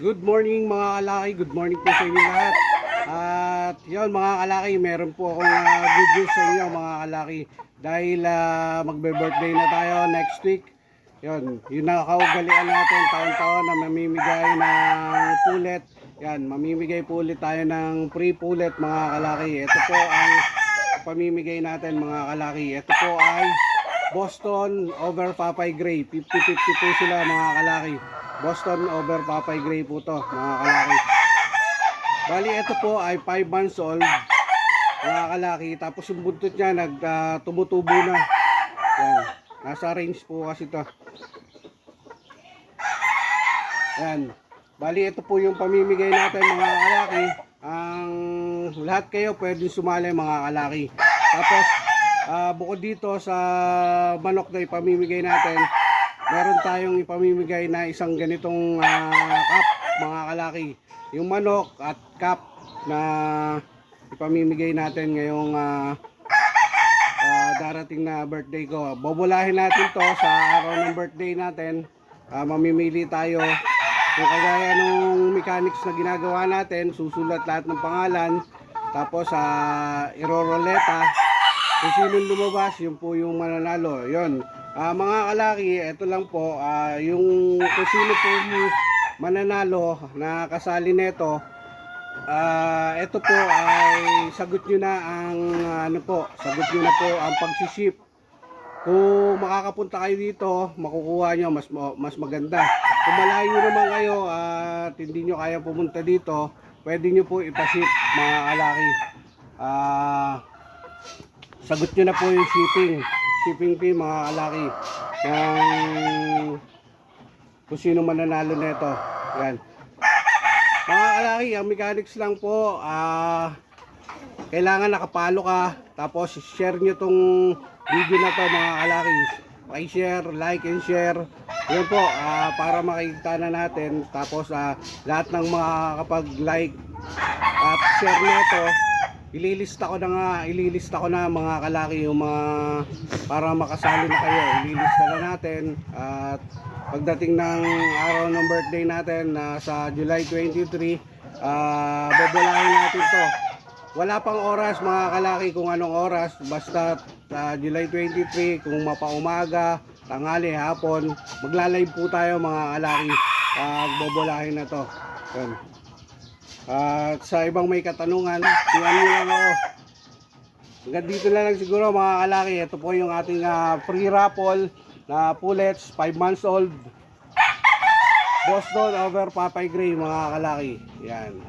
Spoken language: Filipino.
Good morning mga kalaki, good morning po sa inyo lahat. At yun mga kalaki, meron po akong good news sa inyo mga kalaki. Dahil magbe-birthday na tayo next week. Yun, yung nakakaugalian natin taon-taon na mamimigay ng pulet. Yan, mamimigay po ulit tayo ng free pulet mga kalaki. Ito po ang pamimigay natin mga kalaki. Ito po ay Boston over Papay Gray. 50-50 po sila mga kalaki. Boston over Papay Gray po to mga kalaki. Bali ito po ay 5 months old mga kalaki. Tapos yung buntot niya tumutubo na. Yan. Nasa range po kasi to. Yan. Bali ito po yung pamimigay natin mga kalaki. Ang lahat kayo pwede sumali mga kalaki. Tapos bukod dito sa manok na ipamimigay natin, meron tayong ipamimigay na isang ganitong cup mga kalaki. Yung manok at cup na ipamimigay natin ngayong darating na birthday ko. Bobolahin natin to sa araw ng birthday natin. Mamimili tayo. Kung kagaya nung mechanics na ginagawa natin, susulat lahat ng pangalan. Tapos iroroleta. Kung sinong lumabas, yun po yung mananalo. Yun. Mga kalaki, ito lang po, yung kung sino po yung mananalo na kasali nito, ito po ay sagot nyo na ang sagot nyo na po ang pagsiship. Kung makakapunta kayo dito, makukuha nyo mas maganda. Kung malayo naman kayo at hindi nyo kaya pumunta dito, pwede nyo po ipaship mga kalaki. Sagot nyo na po yung shipping fee mga kalaki kung sino mananalo nito. Yan mga kalaki, ang mechanics lang po, kailangan nakapalo ka, tapos share nyo tong video na to mga kalaki. Paki-share, like and share. Yun po, para makikita na natin. Tapos lahat ng mga kapag like at share nito, ililista ko na mga kalaki yung mga para makasali na kayo. Ililista na natin at pagdating ng araw ng birthday natin sa July 23, bobolahin natin to. Wala pang oras mga kalaki kung anong oras, basta July 23, kung mapaumaga, tanghali, hapon, magla-live po tayo mga kalaki. Bobolahin na to. Yun. At sa ibang may katanungan, tingnan nyo lang ako. Hanggang dito na lang siguro mga kalaki. Ito po yung ating free raffle na pullets, 5 months old, Boston over Papay Gray mga kalaki. Yan.